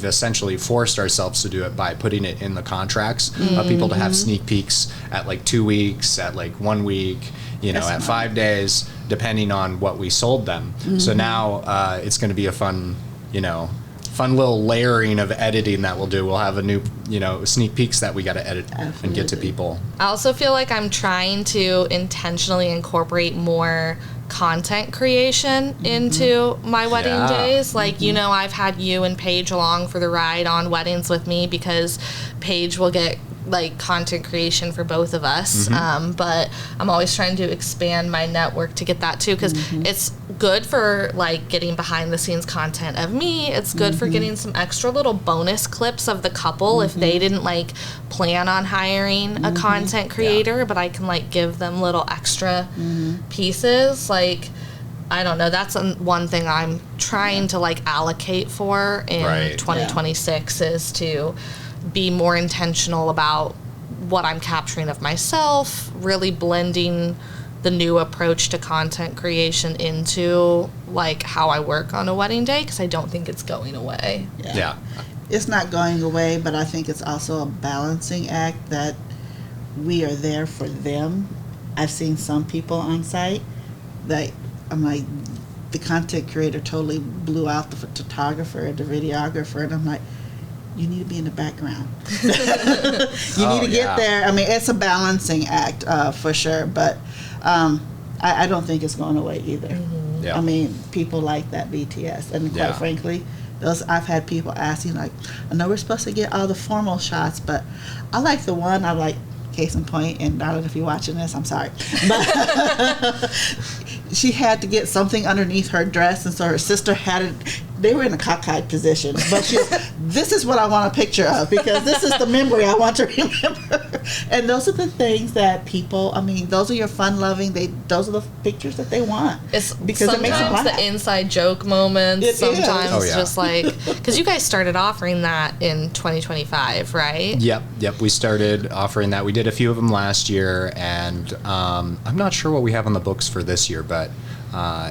essentially forced ourselves to do it by putting it in the contracts of people to have sneak peeks at like 2 weeks, at like 1 week, at 5 days, depending on what we sold them. So now it's going to be a fun little layering of editing that we'll do. We'll have a new, sneak peeks that we got to edit and get to people. I also feel like I'm trying to intentionally incorporate more content creation into my wedding days. Like, I've had you and Paige along for the ride on weddings with me, because Paige will get like content creation for both of us. But I'm always trying to expand my network to get that too, because it's good for like getting behind the scenes content of me. It's good for getting some extra little bonus clips of the couple if they didn't like plan on hiring a content creator, but I can like give them little extra pieces. Like, I don't know, that's one thing I'm trying to like allocate for in 2026 is to be more intentional about what I'm capturing of myself, really blending the new approach to content creation into like how I work on a wedding day, because I don't think it's going away. Yeah. It's not going away, but I think it's also a balancing act that we are there for them. I've seen some people on site that I'm like, the content creator totally blew out the photographer, the videographer, and I'm like, you need to be in the background. You need to get there. I mean, it's a balancing act for sure, but I don't think it's going away either. Mm-hmm. Yeah. I mean, people like that BTS, and quite frankly, I've had people asking, like, I know we're supposed to get all the formal shots, but I like the one, I like, case in point, and I don't know if you're watching this, I'm sorry, but she had to get something underneath her dress, and so her sister had it. They were in a cockeyed position, but this is what I want a picture of, because this is the memory I want to remember. And those are the things that people, I mean, those are your fun-loving, those are the pictures that they want. It's because sometimes it makes them laugh. the inside joke moments, sometimes just like, because you guys started offering that in 2025, right? Yep. We started offering that. We did a few of them last year, and I'm not sure what we have on the books for this year, but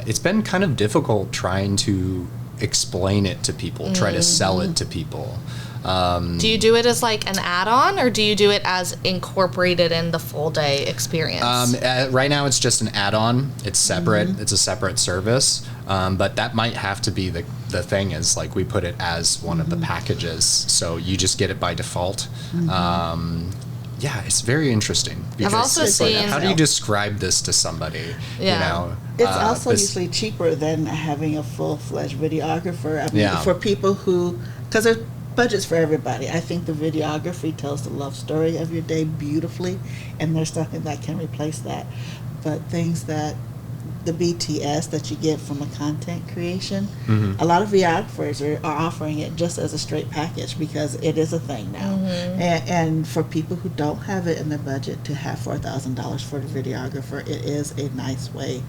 it's been kind of difficult trying to explain it to people, try to sell it to people. Do you do it as like an add-on, or do you do it as incorporated in the full day experience? Right now it's just an add-on. It's separate. It's a separate service. But that might have to be the thing, is like we put it as one of the packages, so you just get it by default. Yeah, it's very interesting. I've also seen, how do you describe this to somebody? Yeah. You know, it's also usually cheaper than having a full-fledged videographer. I mean, for people who, because there's budgets for everybody. I think the videography tells the love story of your day beautifully, and there's nothing that can replace that. But things that the BTS that you get from a content creation, a lot of videographers are offering it just as a straight package, because it is a thing now. And for people who don't have it in their budget to have $4,000 for the videographer, it is a nice way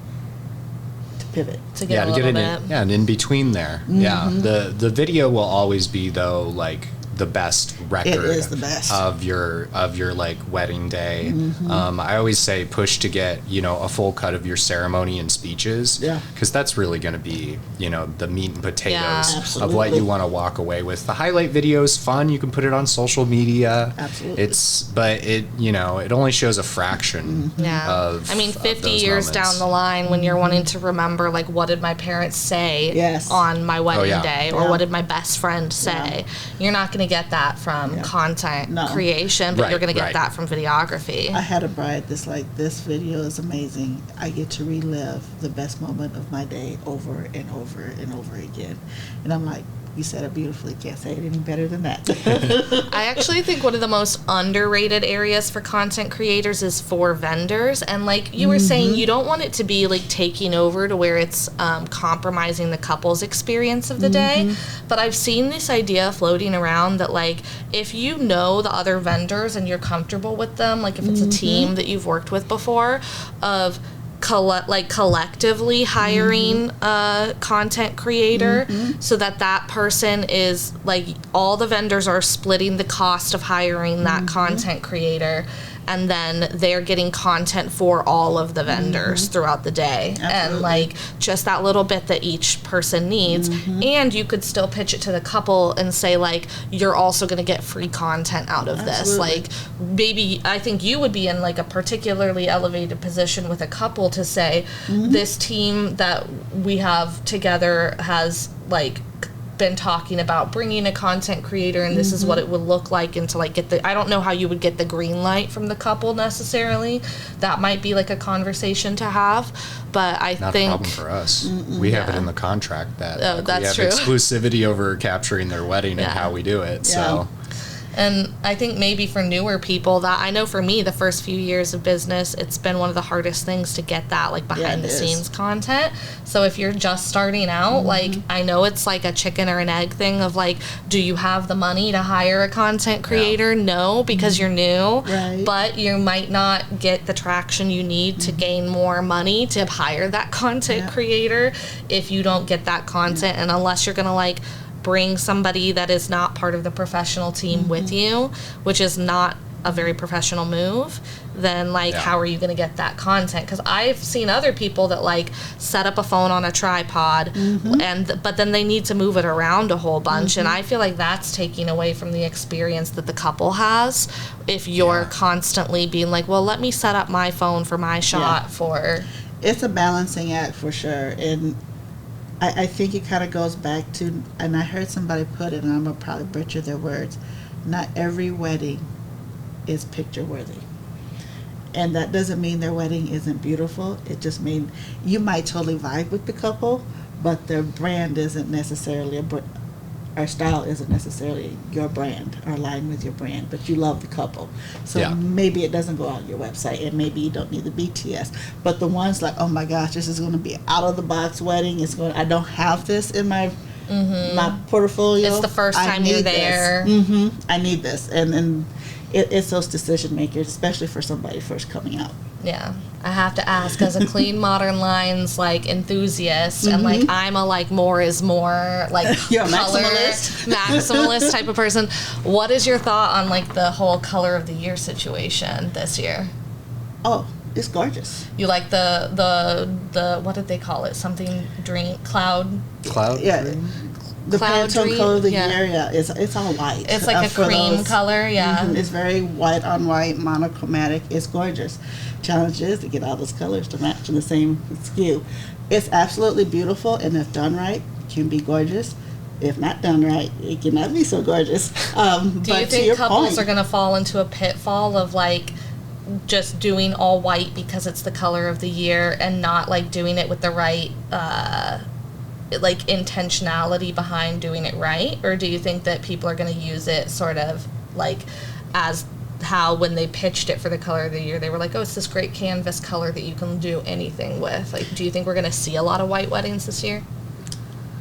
to pivot. To get a little bit. And in between there. Yeah. The video will always be, though, like the best record It is the best. of your like wedding day. I always say push to get, a full cut of your ceremony and speeches, because that's really going to be, the meat and potatoes of what you want to walk away with. The highlight video is fun. You can put it on social media. Absolutely. But it only shows a fraction of, I mean, 50 of those years moments. down the line, when you're wanting to remember, like, what did my parents say on my wedding day, or what did my best friend say, you're not going to get that from content creation, but you're going to get that from videography. I had a bride that's like, this video is amazing. I get to relive the best moment of my day over and over and over again. And I'm like, you said it beautifully. Can't say it any better than that. I actually think one of the most underrated areas for content creators is for vendors. And like you were saying, you don't want it to be like taking over to where it's compromising the couple's experience of the day. But I've seen this idea floating around that, like, if you know the other vendors and you're comfortable with them, like if it's a team that you've worked with before, of collectively hiring a content creator, so that person is like, all the vendors are splitting the cost of hiring that content creator, and then they're getting content for all of the vendors throughout the day. Absolutely. And like just that little bit that each person needs. And you could still pitch it to the couple and say, like, you're also going to get free content out of this. Like, maybe I think you would be in like a particularly elevated position with a couple to say, this team that we have together has like been talking about bringing a content creator, and this is what it would look like, and to like get I don't know how you would get the green light from the couple necessarily. That might be like a conversation to have, but I Not think a problem for us. We have it in the contract that that's we have true. exclusivity over capturing their wedding and how we do it. So And I think maybe for newer people, that I know for me, the first few years of business, it's been one of the hardest things to get that like behind the scenes content. So if you're just starting out, like, I know it's like a chicken or an egg thing of like, do you have the money to hire a content creator? No, because you're new, but you might not get the traction you need to gain more money to hire that content creator if you don't get that content. And unless you're going to like bring somebody that is not part of the professional team with you, which is not a very professional move, then like how are you going to get that content? Because I've seen other people that like set up a phone on a tripod but then they need to move it around a whole bunch, and I feel like that's taking away from the experience that the couple has if you're constantly being like, well, let me set up my phone for my shot for... It's a balancing act for sure, and I think it kind of goes back to, and I heard somebody put it, and I'm going to probably butcher their words, not every wedding is picture worthy. And that doesn't mean their wedding isn't beautiful. It just means you might totally vibe with the couple, but their brand isn't necessarily our style isn't necessarily your brand or aligned with your brand, but you love the couple. So maybe it doesn't go on your website, and maybe you don't need the BTS. But the ones like, oh my gosh, this is going to be out of the box wedding. I don't have this in my my portfolio. It's the first time you're there. I need this, and it's those decision makers, especially for somebody first coming out. Yeah, I have to ask, as a clean modern lines like enthusiast, and like I'm a like more is more like You're a color maximalist type of person. What is your thought on like the whole color of the year situation this year? Oh, it's gorgeous. You like the what did they call it? Something cloud. Yeah. Dream? The Cloud Pantone dream? color of the Yeah. year, it's all white. It's like a for cream those. color, yeah. It's very white on white, monochromatic. It's gorgeous. Challenge is to get all those colors to match in the same SKU. It's absolutely beautiful, and if done right, it can be gorgeous. If not done right, it cannot be so gorgeous. Do you think couples are going to fall into a pitfall of like just doing all white because it's the color of the year and not like doing it with the right like intentionality behind doing it right? Or do you think that people are going to use it sort of like as how when they pitched it for the color of the year, they were like, oh, it's this great canvas color that you can do anything with? Like, do you think we're going to see a lot of white weddings this year?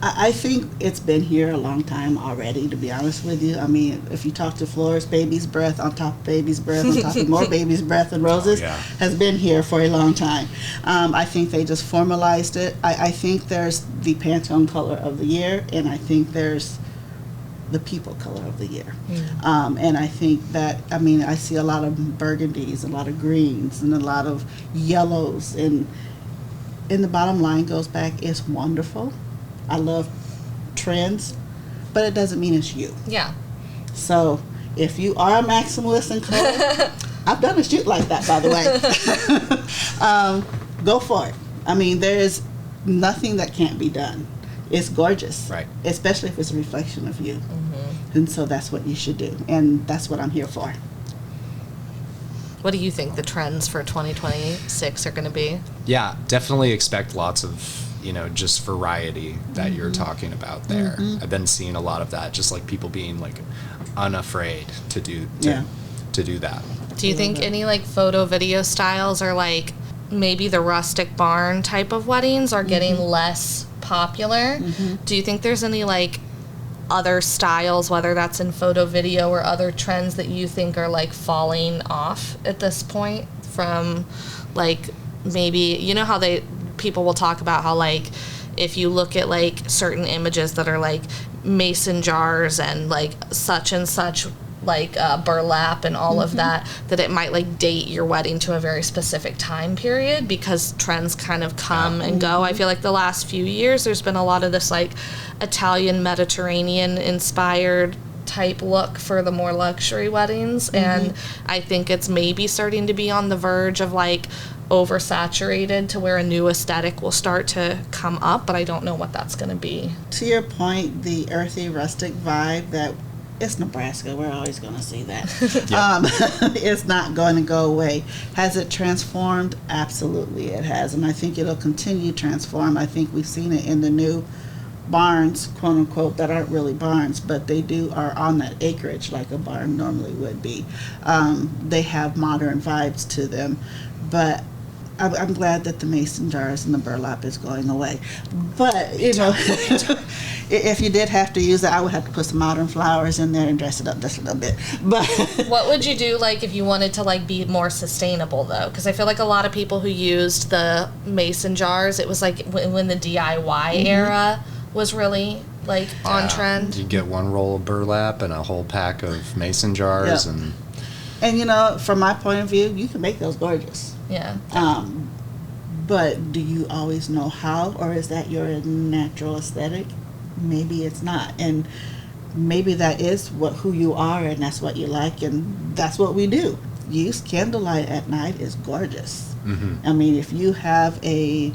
I think it's been here a long time already, to be honest with you. I mean, if you talk to Flores, baby's breath on top of baby's breath on top of more baby's breath and roses has been here for a long time. I think they just formalized it. I think there's the Pantone color of the year, and I think there's the people color of the year. And I think that, I mean, I see a lot of burgundies, a lot of greens, and a lot of yellows. And the bottom line goes back, it's wonderful. I love trends, but it doesn't mean it's you. Yeah. So if you are a maximalist in color, I've done a shoot like that, by the way. Go for it. I mean, there is nothing that can't be done. It's gorgeous, right? Especially if it's a reflection of you. And so that's what you should do, and that's what I'm here for. What do you think the trends for 2026 are going to be? Yeah, definitely expect lots of, just variety that you're talking about there. I've been seeing a lot of that, just like people being like unafraid to do that. Do you think any like photo video styles are like maybe the rustic barn type of weddings are getting less popular? Do you think there's any like other styles, whether that's in photo video or other trends that you think are like falling off at this point from like maybe, how people will talk about how like if you look at like certain images that are like mason jars and like such and such like burlap and all of that it might like date your wedding to a very specific time period because trends kind of come and go. I feel like the last few years there's been a lot of this like Italian Mediterranean inspired type look for the more luxury weddings, and I think it's maybe starting to be on the verge of like oversaturated to where a new aesthetic will start to come up, but I don't know what that's going to be. To your point, the earthy rustic vibe that it's Nebraska, we're always going to see that. It's not going to go away. Has it transformed? Absolutely it has, and I think it'll continue to transform. I think we've seen it in the new barns, quote unquote, that aren't really barns, but they are on that acreage like a barn normally would be. They have modern vibes to them, but I'm glad that the mason jars and the burlap is going away. But, if you did have to use it, I would have to put some modern flowers in there and dress it up just a little bit. But what would you do like if you wanted to like be more sustainable though? Because I feel like a lot of people who used the mason jars, it was like when the DIY era was really like on trend. You get one roll of burlap and a whole pack of mason jars, and And from my point of view, you can make those gorgeous. Yeah. But do you always know how, or is that your natural aesthetic? Maybe it's not, and maybe that is who you are, and that's what you like, and that's what we do. Use candlelight at night is gorgeous. Mm-hmm. I mean, if you have a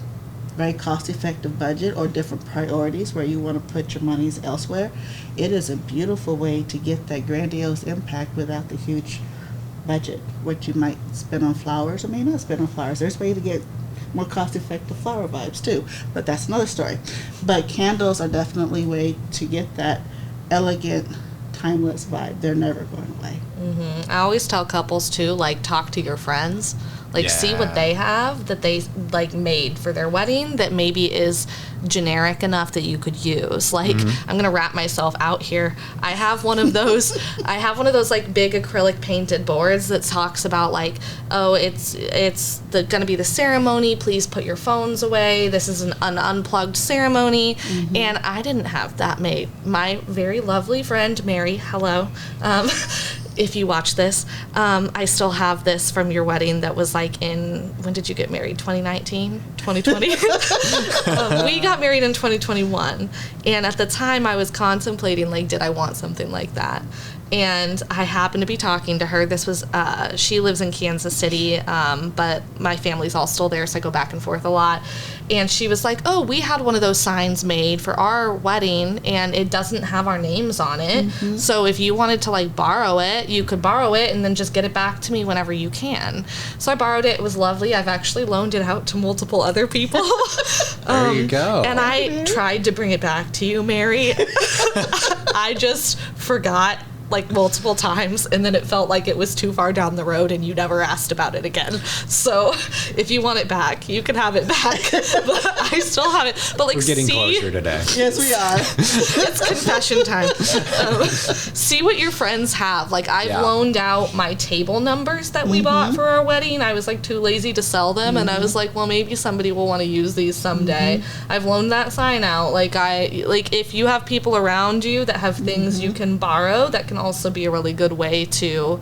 very cost-effective budget or different priorities where you want to put your monies elsewhere, it is a beautiful way to get that grandiose impact without the huge budget. What you might spend on flowers or may not spend on flowers. There's a way to get more cost-effective flower vibes too, but that's another story. But candles are definitely a way to get that elegant, timeless vibe. They're never going away. Mm-hmm. I always tell couples too, like, talk to your friends. Like, see what they have that they, like, made for their wedding that maybe is generic enough that you could use. Like, I'm going to wrap myself out here. I have one of those, like, big acrylic painted boards that talks about, like, oh, it's going to be the ceremony. Please put your phones away. This is an unplugged ceremony. And I didn't have that made. My very lovely friend, Mary, hello, if you watch this, I still have this from your wedding that was like when did you get married? 2019? 2020? We got married in 2021. And at the time I was contemplating, like, did I want something like that? And I happened to be talking to her. This was, she lives in Kansas City, but my family's all still there, so I go back and forth a lot. And she was like, oh, we had one of those signs made for our wedding, and it doesn't have our names on it. So if you wanted to, like, borrow it, you could borrow it and then just get it back to me whenever you can. So I borrowed it. It was lovely. I've actually loaned it out to multiple other people. There you go. And I tried to bring it back to you, Mary. I just forgot, like, multiple times, and then it felt like it was too far down the road and you never asked about it again. So if you want it back, you can have it back. But I still have it. But, like, we're getting closer today. Yes, we are. It's confession time. See what your friends have. Like, I've loaned out my table numbers that we bought for our wedding. I was, like, too lazy to sell them, and I was like, well, maybe somebody will want to use these someday. I've loaned that sign out. Like, if you have people around you that have things you can borrow, that can also be a really good way to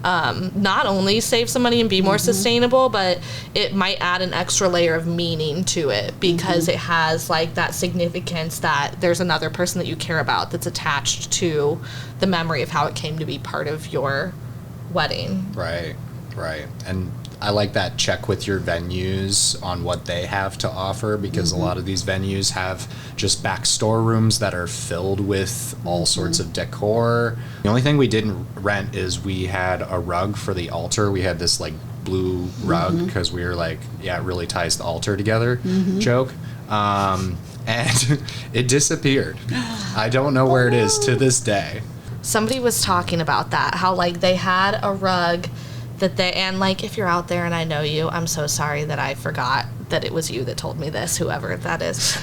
not only save some money and be more sustainable, but it might add an extra layer of meaning to it because it has, like, that significance that there's another person that you care about that's attached to the memory of how it came to be part of your wedding. Right. And I like that. Check with your venues on what they have to offer, because a lot of these venues have just back storerooms that are filled with all sorts of decor. The only thing we didn't rent is we had a rug for the altar. We had this, like, blue rug because we were like, yeah, it really ties the altar together joke. And it disappeared. I don't know where it is to this day. Somebody was talking about that, how, like, they had a rug and, like, if you're out there and I know you, I'm so sorry that I forgot that it was you that told me this, whoever that is.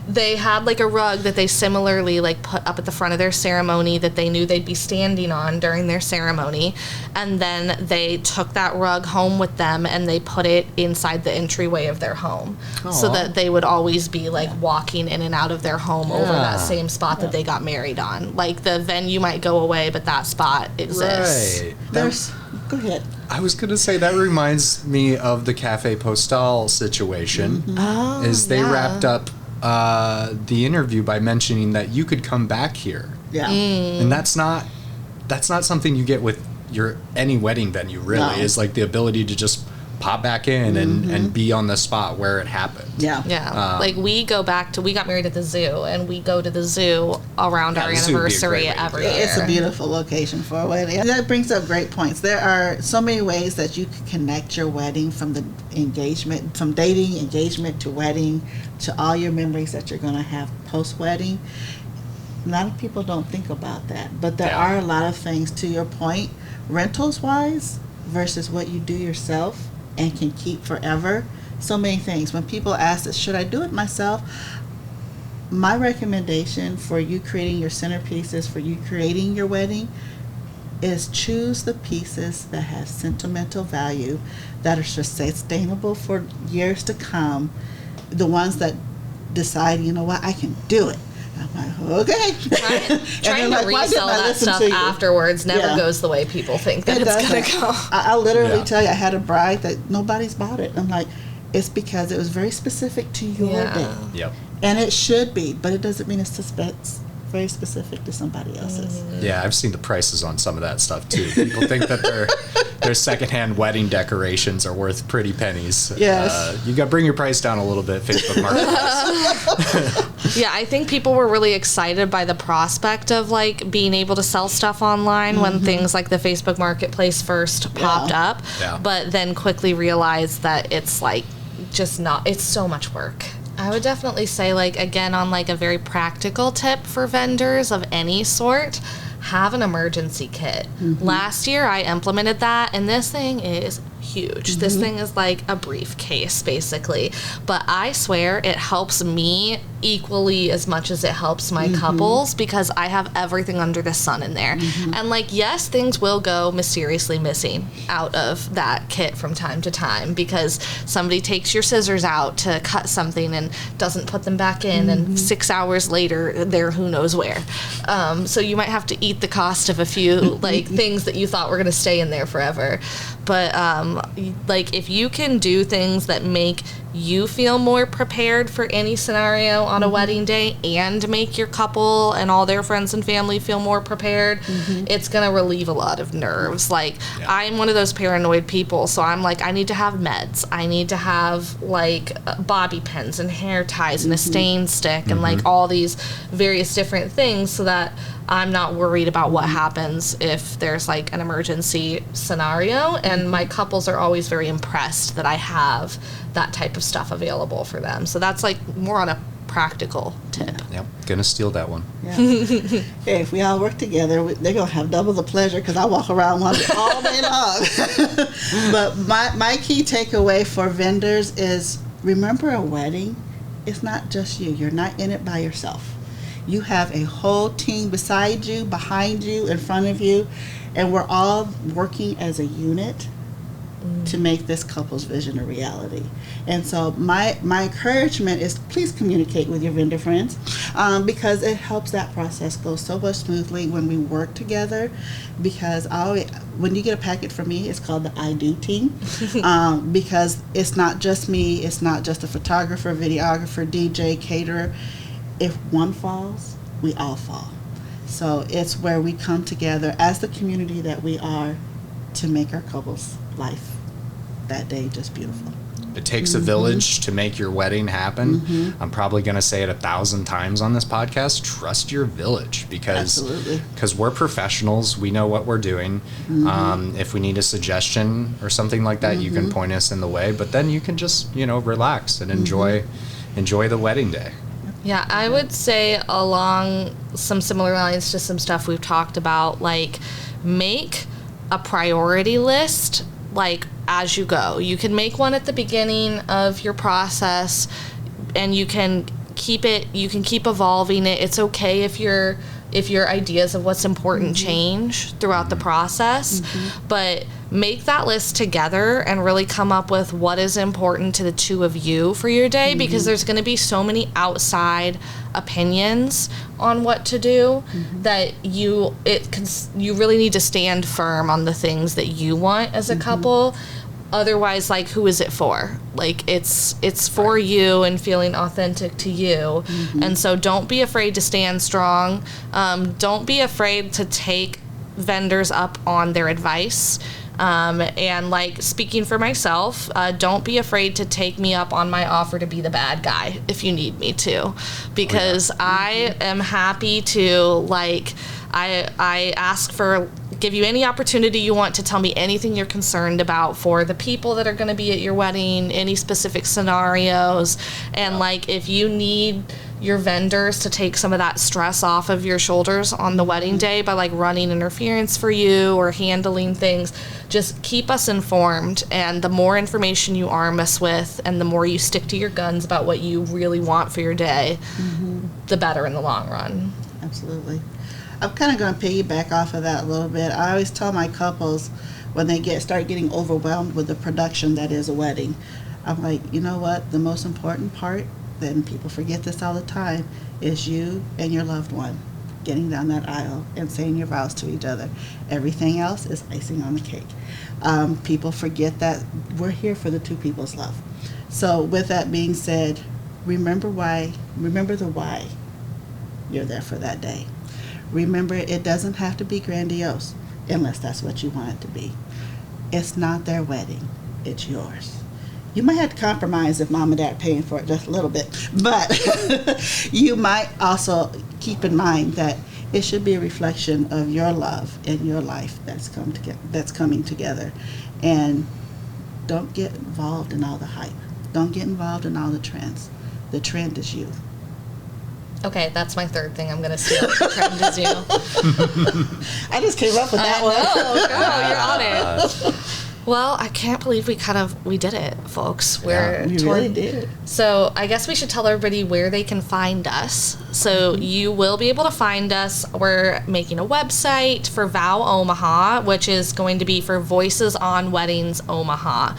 They had, like, a rug that they similarly, like, put up at the front of their ceremony that they knew they'd be standing on during their ceremony, and then they took that rug home with them and they put it inside the entryway of their home. So that they would always be, like, walking in and out of their home over that same spot that they got married on. Like, the venue might go away, but that spot exists. Right. Go ahead. I was going to say, that reminds me of the Cafe Postal situation. They wrapped up the interview by mentioning that you could come back here. Yeah. And that's not something you get with any wedding venue, really. No. Is like the ability to just pop back in and be on the spot where it happened. Yeah. Like, we got married at the zoo, and we go to the zoo around our anniversary every year. It's a beautiful location for a wedding. And that brings up great points. There are so many ways that you can connect your wedding, from the engagement, from dating, engagement to wedding, to all your memories that you're going to have post-wedding. A lot of people don't think about that, but there are a lot of things, to your point, rentals-wise versus what you do yourself and can keep forever. So many things. When people ask us, should I do it myself? My recommendation for you creating your centerpieces, for you creating your wedding, is choose the pieces that have sentimental value, that are sustainable for years to come. The ones that decide, you know what, I can do it. I'm like, okay. Trying to resell that stuff afterwards never goes the way people think that it's going to go. I'll literally tell you, I had a bride that nobody's bought it. I'm like, it's because it was very specific to your day. Yep. And it should be, but it doesn't mean it's very specific to somebody else's. Yeah, I've seen the prices on some of that stuff too. People think that their secondhand wedding decorations are worth pretty pennies. Yes. You got to bring your price down a little bit, Facebook Marketplace. Yeah, I think people were really excited by the prospect of like being able to sell stuff online when things like the Facebook Marketplace first popped up, but then quickly realized that it's like just not, it's so much work. I would definitely say, like, again, on like a very practical tip for vendors of any sort, have an emergency kit. Last year I implemented that, and this thing is huge. This thing is like a briefcase basically, but I swear it helps me equally as much as it helps my couples, because I have everything under the sun in there. And like, yes, things will go mysteriously missing out of that kit from time to time because somebody takes your scissors out to cut something and doesn't put them back in, and 6 hours later they're who knows where. So you might have to eat the cost of a few like things that you thought were going to stay in there forever. But like, if you can do things that make you feel more prepared for any scenario on a wedding day and make your couple and all their friends and family feel more prepared, it's going to relieve a lot of nerves. Like, I'm one of those paranoid people, so I'm like, I need to have meds. I need to have like bobby pins and hair ties and a stain stick and like all these various different things so that I'm not worried about what happens if there's like an emergency scenario. And my couples are always very impressed that I have that type of stuff available for them. So that's like more on a practical tip. Yep, gonna steal that one. Hey, if we all work together, they're gonna have double the pleasure because I walk around one all day long. But my key takeaway for vendors is, remember, a wedding, it's not just you. You're not in it by yourself. You have a whole team beside you, behind you, in front of you, and we're all working as a unit to make this couple's vision a reality. And so my encouragement is, please communicate with your vendor friends, because it helps that process go so much smoothly when we work together. Because when you get a packet from me, it's called the I Do team, because it's not just me, it's not just a photographer, videographer, DJ, caterer. If one falls, we all fall. So it's where we come together as the community that we are to make our couple's life that day just beautiful. It takes a village to make your wedding happen. I'm probably going to say it 1,000 times on this podcast. Trust your village, because we're professionals. We know what we're doing. If we need a suggestion or something like that, you can point us in the way. But then you can just, relax and enjoy the wedding day. Yeah, I would say along some similar lines to some stuff we've talked about, like, make a priority list, like, as you go. You can make one at the beginning of your process, and you can keep evolving it. It's okay if your ideas of what's important change throughout the process, but make that list together and really come up with what is important to the two of you for your day, because there's going to be so many outside opinions on what to do that you really need to stand firm on the things that you want as a couple. Otherwise, like, who is it for? Like, it's for you and feeling authentic to you. And so don't be afraid to stand strong. Don't be afraid to take vendors up on their advice. And like, speaking for myself, don't be afraid to take me up on my offer to be the bad guy if you need me to, because I am happy to, like, I ask for, give you any opportunity you want to tell me anything you're concerned about for the people that are going to be at your wedding, any specific scenarios. And like, if you need your vendors to take some of that stress off of your shoulders on the wedding day by like running interference for you or handling things, just keep us informed. And the more information you arm us with and the more you stick to your guns about what you really want for your day, the better in the long run. Absolutely. I'm kind of going to piggyback off of that a little bit. I always tell my couples when they start getting overwhelmed with the production that is a wedding, I'm like, you know what? The most important part then people forget this all the time, is you and your loved one getting down that aisle and saying your vows to each other. Everything else is icing on the cake. People forget that we're here for the two people's love. So with that being said, remember the why you're there for that day. Remember, it doesn't have to be grandiose unless that's what you want it to be. It's not their wedding, it's yours. You might have to compromise if mom and dad are paying for it just a little bit, but you might also keep in mind that it should be a reflection of your love and your life that's coming together. And don't get involved in all the hype. Don't get involved in all the trends. The trend is you. Okay, that's my third thing I'm going to steal. The trend is you. I just came up with that one. Oh, girl, you're on it. Well, I can't believe we did it, folks. We really did. So I guess we should tell everybody where they can find us. So you will be able to find us. We're making a website for VOW Omaha, which is going to be for Voices on Weddings Omaha.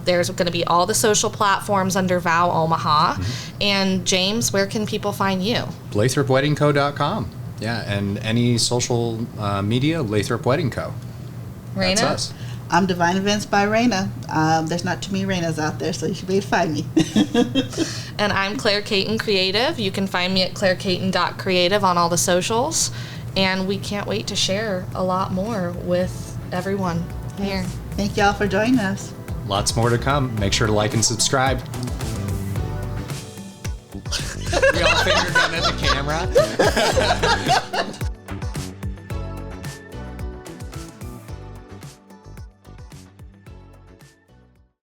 There's going to be all the social platforms under VOW Omaha. And James, where can people find you? LathropWeddingCo.com. Yeah, and any social media, Lathrop Wedding Co. Raina? That's us. I'm Divine Events by Raina. There's not too many Rainas out there, so you should be able to find me. And I'm Katen Creative. You can find me at clairekaten.creative on all the socials. And we can't wait to share a lot more with everyone here. Thank y'all for joining us. Lots more to come. Make sure to like and subscribe. We all finger gun at the camera.